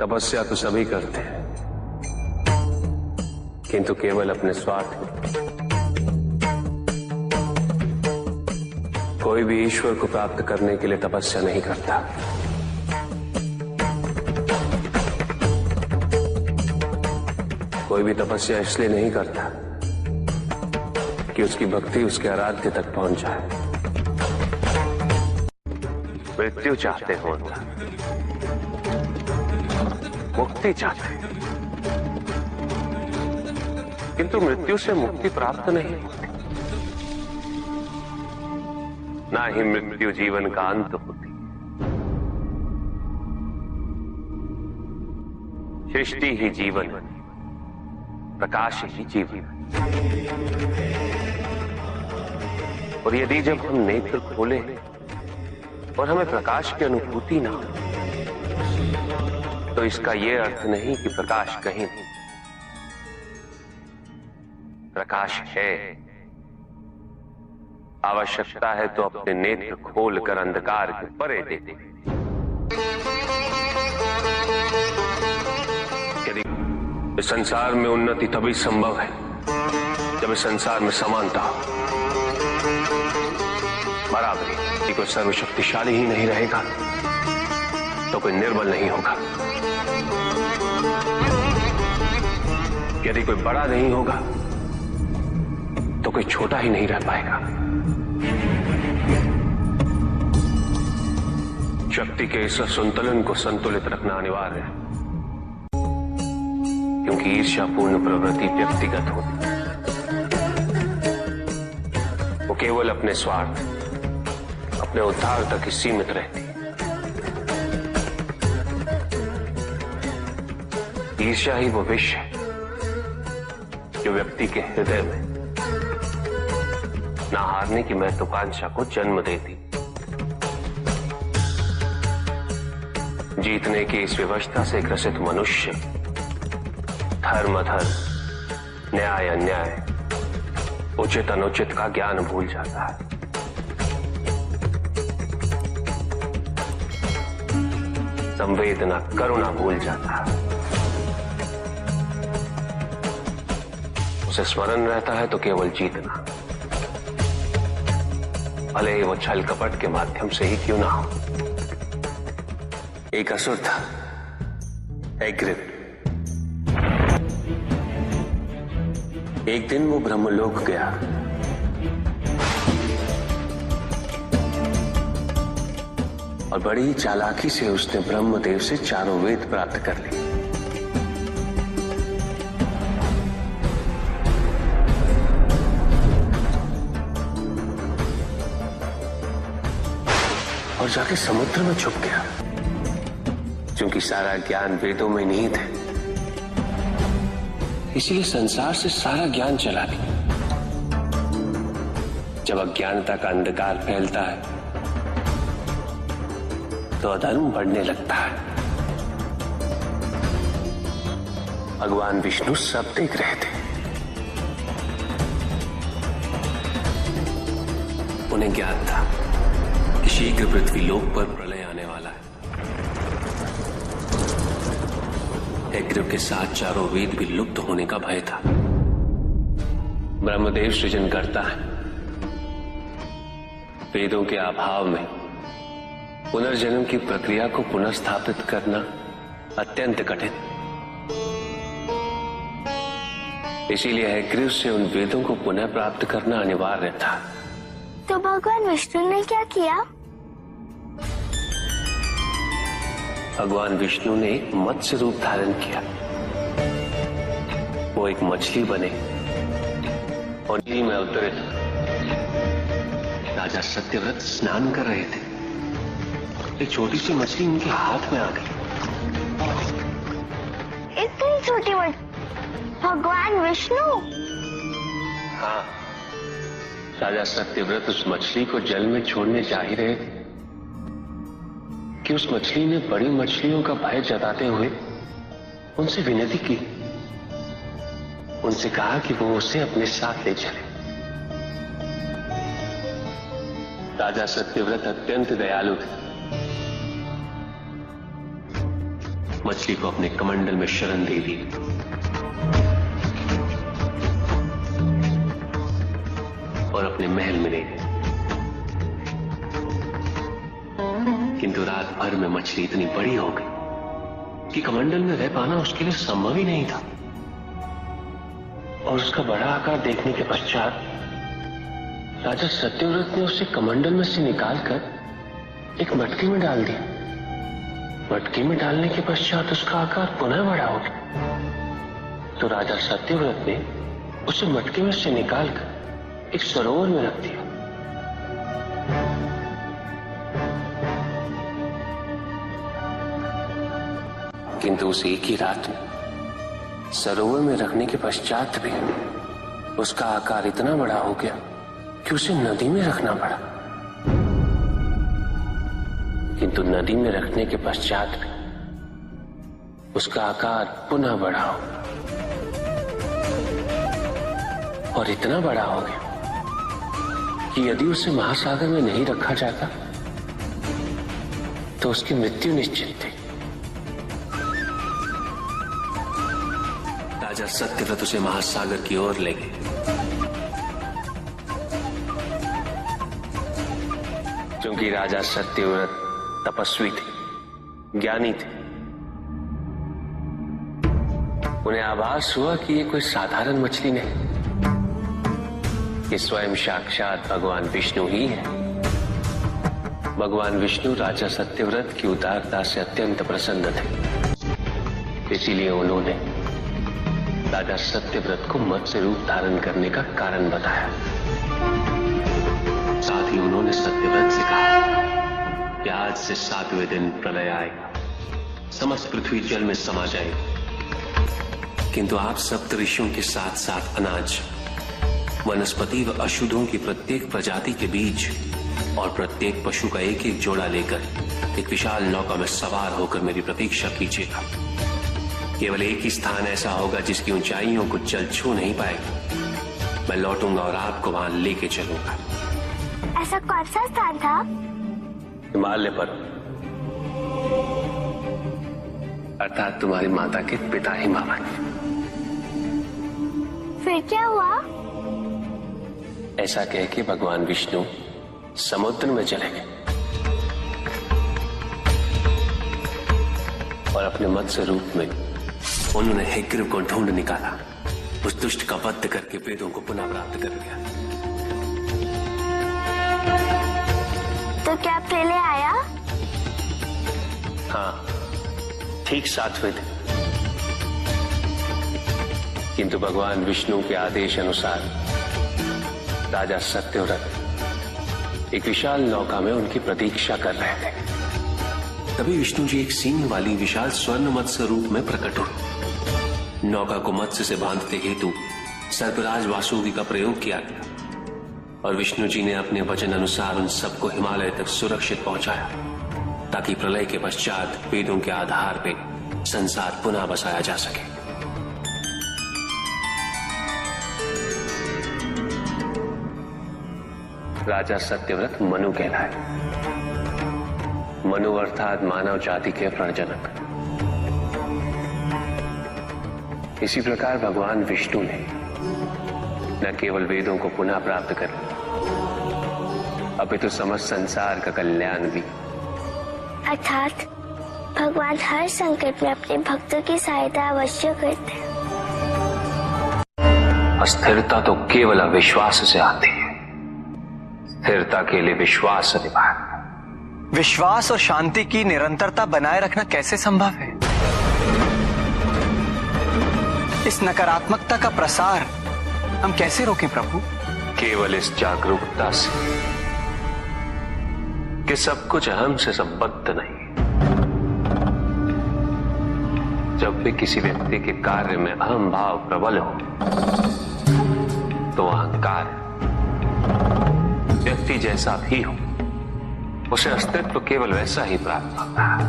तपस्या तो सभी करते हैं, किंतु केवल अपने स्वार्थ में। कोई भी ईश्वर को प्राप्त करने के लिए तपस्या नहीं करता। कोई भी तपस्या इसलिए नहीं करता कि उसकी भक्ति उसके आराध्य तक पहुंच जाए। मृत्यु चाहते हो ना, मुक्ति चाहते हैं, किंतु मृत्यु से मुक्ति प्राप्त नहीं होती। ना ही मृत्यु जीवन का अंत होती। सृष्टि ही जीवन, प्रकाश ही जीवन। और यदि जब हम नेत्र खोले और हमें प्रकाश की अनुभूति ना हो, तो इसका यह अर्थ नहीं कि प्रकाश कहीं नहीं। प्रकाश है। आवश्यकता है तो अपने नेत्र खोलकर अंधकार के परे दे दे। यदि इस संसार में उन्नति तभी संभव है जब इस संसार में समानता हो, बराबरी। यदि कोई सर्वशक्तिशाली ही नहीं रहेगा तो कोई निर्बल नहीं होगा। यदि कोई बड़ा नहीं होगा तो कोई छोटा ही नहीं रह पाएगा। शक्ति के इस असंतुलन को संतुलित रखना अनिवार्य है, क्योंकि ईर्ष्यापूर्ण प्रवृत्ति व्यक्तिगत होती है। वो केवल अपने स्वार्थ, अपने उद्धार तक ही सीमित रहती है। ईर्ष्या ही वो विष है जो व्यक्ति के हृदय में ना हारने की महत्वाकांक्षा को जन्म देती। जीतने की इस व्यवस्था से ग्रसित मनुष्य धर्म अधर्म, न्याय अन्याय, उचित अनुचित का ज्ञान भूल जाता है। संवेदना, करुणा भूल जाता है। उसे स्मरण रहता है तो केवल जीतना, भले ही वो छल कपट के माध्यम से ही क्यों ना हो। एक असुर था, एग्रिप। एक दिन वो ब्रह्मलोक गया। और बड़ी ही चालाकी से उसने ब्रह्मदेव से चारों वेद प्राप्त कर लिए। और जाके समुद्र में छुप गया, क्योंकि सारा ज्ञान वेदों में निहित है। इसीलिए संसार से सारा ज्ञान चला गया। जब अज्ञानता का अंधकार फैलता है तो अधर्म बढ़ने लगता है। भगवान विष्णु सब देख रहे थे। उन्हें ज्ञान था कि शीघ्र पृथ्वी लोक पर प्रलय आने वाला है। एग्रिप के साथ चारों वेद भी लुप्त होने का भय था। ब्रह्मदेव सृजन करता है। वेदों के अभाव में पुनर्जन्म की प्रक्रिया को पुनर्स्थापित करना अत्यंत कठिन। इसीलिए एग्रिप से उन वेदों को पुनः प्राप्त करना अनिवार्य था। तो भगवान विष्णु ने क्या किया? भगवान विष्णु ने एक मत्स्य रूप धारण किया। वो एक मछली बने और नदी में अवतरित। राजा सत्यव्रत स्नान कर रहे थे। एक छोटी सी मछली उनके हाथ में आ गई। इतनी छोटी मछली? भगवान विष्णु? हाँ, राजा सत्यव्रत उस मछली को जल में छोड़ने जा ही रहे थे कि उस मछली ने बड़ी मछलियों का भय जताते हुए उनसे विनती की। उनसे कहा कि वो उसे अपने साथ ले चले। राजा सत्यव्रत अत्यंत दयालु थे। मछली को अपने कमंडल में शरण दे दी और अपने महल में ले गए। किंतु रात भर में मछली इतनी बड़ी हो गई कि कमंडल में रह पाना उसके लिए संभव ही नहीं था। और उसका बड़ा आकार देखने के पश्चात राजा सत्यव्रत ने उसे कमंडल में से निकालकर एक मटकी में डाल दिया। मटकी में डालने के पश्चात उसका आकार पुनः बड़ा हो गया। तो राजा सत्यव्रत ने उसे मटकी में से निकालकर एक सरोवर में रख दिया। किंतु उस एक ही रात में सरोवर में रखने के पश्चात भी उसका आकार इतना बड़ा हो गया कि उसे नदी में रखना पड़ा। किंतु नदी में रखने के पश्चात भी उसका आकार पुनः बड़ा हो और इतना बड़ा हो गया कि यदि उसे महासागर में नहीं रखा जाता तो उसकी मृत्यु निश्चित थी। राजा सत्यव्रत उसे महासागर की ओर ले गए। क्योंकि राजा सत्यव्रत तपस्वी थे, ज्ञानी थे, उन्हें आभास हुआ कि ये कोई साधारण मछली नहीं, ये स्वयं साक्षात भगवान विष्णु ही है। भगवान विष्णु राजा सत्यव्रत की उदारता से अत्यंत प्रसन्न थे। इसीलिए उन्होंने राजा सत्यव्रत को मत्स्य रूप धारण करने का कारण बताया। साथ ही उन्होंने सत्यव्रत से कहा कि आज से 7वें दिन प्रलय आएगा, समस्त पृथ्वी जल में समा जाएगी। किंतु आप सप्त ऋषियों के साथ साथ अनाज, वनस्पति व अशुद्धों की प्रत्येक प्रजाति के बीज और प्रत्येक पशु का एक एक जोड़ा लेकर एक विशाल नौका में सवार होकर मेरी प्रतीक्षा कीजिएगा। केवल एक ही स्थान ऐसा होगा जिसकी ऊंचाइयों को जल छू नहीं पाएगा। मैं लौटूंगा और आपको वहां लेके चलूंगा। ऐसा कौन सा स्थान था? हिमालय पर, अर्थात तुम्हारी माता के पिता हिमालय। फिर क्या हुआ? ऐसा कह के भगवान विष्णु समुद्र में चले गए और अपने मत्स्य रूप में उन्होंने हिग्रीव को ढूंढ निकाला। उस दुष्ट का वध करके वेदों को पुनः प्राप्त कर लिया। तो क्या प्रलय आया? हाँ, ठीक 7वें दिन। किंतु भगवान विष्णु के आदेश अनुसार राजा सत्यव्रत एक विशाल नौका में उनकी प्रतीक्षा कर रहे थे। तभी विष्णु जी एक सींग वाली विशाल स्वर्ण मत्स्य रूप में प्रकट हुए। नौका को मत्स्य से बांधते हेतु सर्पराज वासुकी का प्रयोग किया गया और विष्णु जी ने अपने वचन अनुसार उन सबको हिमालय तक सुरक्षित पहुंचाया, ताकि प्रलय के पश्चात वेदों के आधार पर संसार पुनः बसाया जा सके। राजा सत्यव्रत मनु कहलाए। मनु अर्थात मानव जाति के प्रजनक। इसी प्रकार भगवान विष्णु ने न केवल वेदों को पुनः प्राप्त कर अपितु समस्त संसार का कल्याण भी। अर्थात भगवान हर संकट में अपने भक्तों की सहायता अवश्य करते हैं। अस्थिरता तो केवल अविश्वास से आती है। स्थिरता के लिए विश्वास अनिवार्य। विश्वास और शांति की निरंतरता बनाए रखना कैसे संभव है? इस नकारात्मकता का प्रसार हम कैसे रोकें प्रभु? केवल इस जागरूकता से कि सब कुछ अहम से संबद्ध नहीं। जब भी किसी व्यक्ति के कार्य में अहम भाव प्रबल हो तो अहंकार व्यक्ति जैसा भी हो उसे अस्तित्व केवल वैसा ही प्राप्त होता है।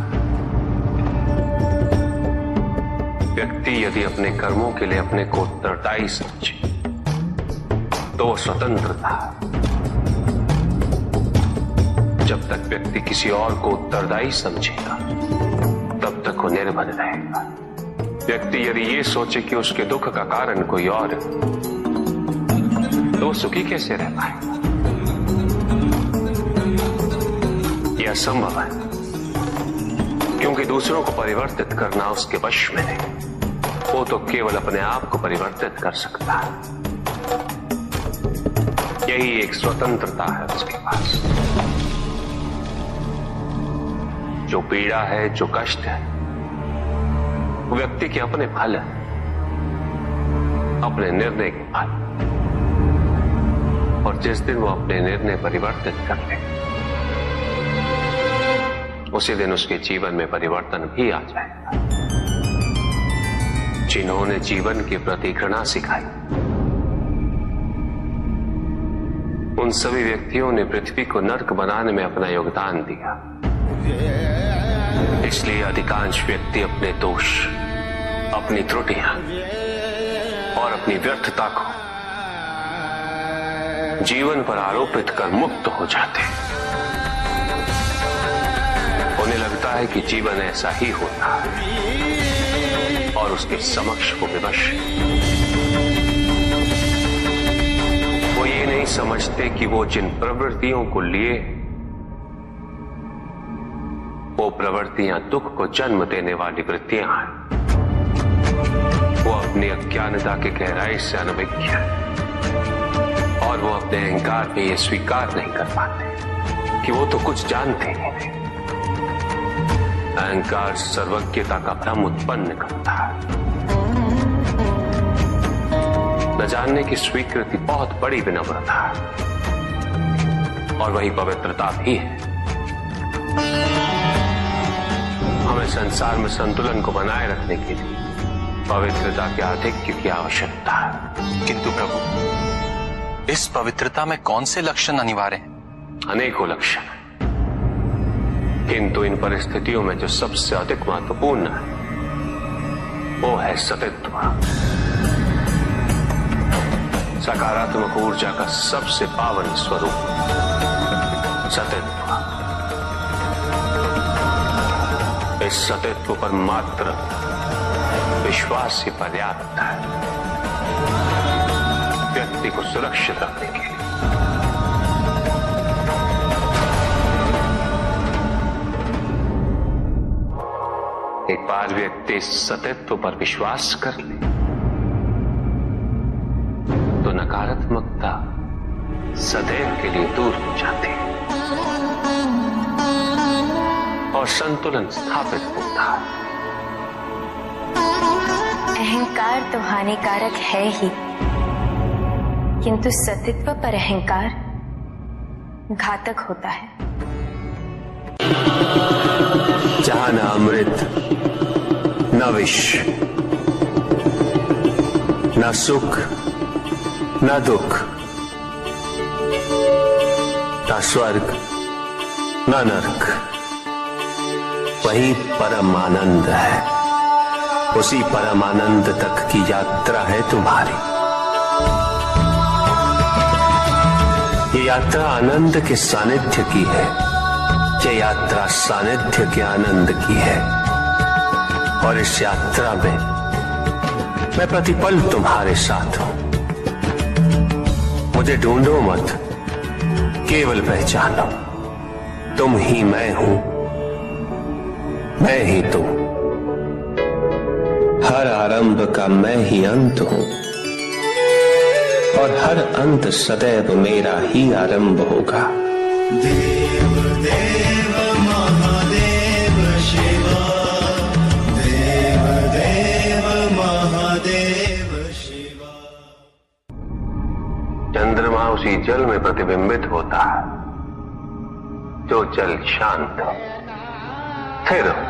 व्यक्ति यदि अपने कर्मों के लिए अपने को उत्तरदायी समझे तो वो स्वतंत्र था। जब तक व्यक्ति किसी और को उत्तरदायी समझेगा तब तक को निर्भर रहेगा। व्यक्ति यदि ये सोचे कि उसके दुख का कारण कोई और है, तो वो सुखी कैसे रह पाएगा? यह असंभव है, क्योंकि दूसरों को परिवर्तित करना उसके वश में नहीं। वो तो केवल अपने आप को परिवर्तित कर सकता है। यही एक स्वतंत्रता है उसके पास। जो पीड़ा है, जो कष्ट है, वो व्यक्ति के अपने फल है, अपने निर्णय के फल। और जिस दिन वो अपने निर्णय परिवर्तित कर ले, उसी दिन उसके जीवन में परिवर्तन भी आ जाएगा। जिन्होंने जीवन के प्रति घृणा सिखाई, उन सभी व्यक्तियों ने पृथ्वी को नर्क बनाने में अपना योगदान दिया। इसलिए अधिकांश व्यक्ति अपने दोष, अपनी त्रुटियां और अपनी व्यर्थता को जीवन पर आरोपित कर मुक्त हो जाते। उन्हें लगता है कि जीवन ऐसा ही होता है और उसके समक्ष वो विवश। वो ये नहीं समझते कि वो जिन प्रवृत्तियों को लिए, वो प्रवृत्तियां दुख को जन्म देने वाली वृत्तियां हैं। वो अपनी अज्ञानता के गहराई से अनभिज्ञ है और वो अपने अहंकार में ये स्वीकार नहीं कर पाते कि वो तो कुछ जानते ही नहीं। अहंकार सर्वज्ञता का भ्रम उत्पन्न करता है। न जानने की स्वीकृति बहुत बड़ी विनम्रता है और वही पवित्रता भी है। हमें संसार में संतुलन को बनाए रखने के लिए पवित्रता के आधिक्य की आवश्यकता है। किंतु प्रभु, इस पवित्रता में कौन से लक्षण अनिवार्य हैं? अनेकों लक्षण हैं, किंतु इन परिस्थितियों में जो सबसे अधिक महत्वपूर्ण है वो है सतित्व। सकारात्मक ऊर्जा का सबसे पावन स्वरूप सतित्व। इस सतित्व पर मात्र विश्वास ही पर्याप्त है व्यक्ति को सुरक्षित रखने के लिए। एक बार व्यक्ति सतित्व पर विश्वास कर ले तो नकारात्मकता सदैव के लिए दूर हो जाती है और संतुलन स्थापित होता है। अहंकार तो हानिकारक है ही, किंतु सतित्व पर अहंकार घातक होता है। जहां न अमृत, न विष, न सुख, न दुख, न स्वर्ग, न नरक, वही परम आनंद है। उसी परम आनंद तक की यात्रा है तुम्हारी। ये यात्रा आनंद के सानिध्य की है। ये यात्रा सानिध्य के आनंद की है और इस यात्रा में मैं प्रतिपल तुम्हारे साथ हूं। मुझे ढूंढो मत, केवल पहचानो तुम ही मैं हूं, मैं ही तुम। हर आरंभ का मैं ही अंत हूं और हर अंत सदैव मेरा ही आरंभ होगा। देव देव महादेव शिवा, देव देव महादेव शिवा। चंद्रमा उसी जल में प्रतिबिंबित होता है जो जल शांत है, स्थिर हो।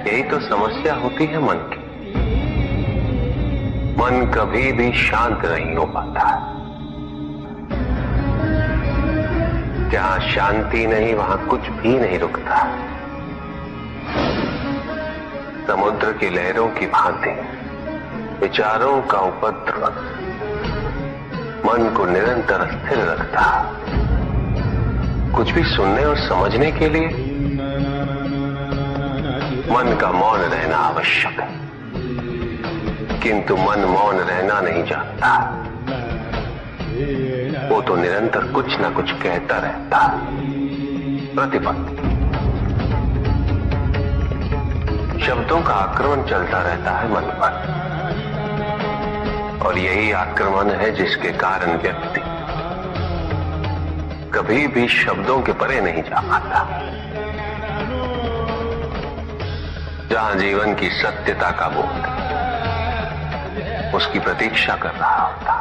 यही तो समस्या होती है मन की। मन कभी भी शांत नहीं हो पाता। जहां शांति नहीं वहां कुछ भी नहीं रुकता। समुद्र की लहरों की भांति विचारों का उपद्रव मन को निरंतर स्थिर रखता। कुछ भी सुनने और समझने के लिए मन का मौन रहना आवश्यक है, किंतु मन मौन रहना नहीं जानता। वो तो निरंतर कुछ ना कुछ कहता रहता है। प्रतिपत्ति, शब्दों का आक्रमण चलता रहता है मन पर, और यही आक्रमण है जिसके कारण व्यक्ति कभी भी शब्दों के परे नहीं जा पाता। जहां जीवन की सत्यता का बोध उसकी प्रतीक्षा कर रहा होता,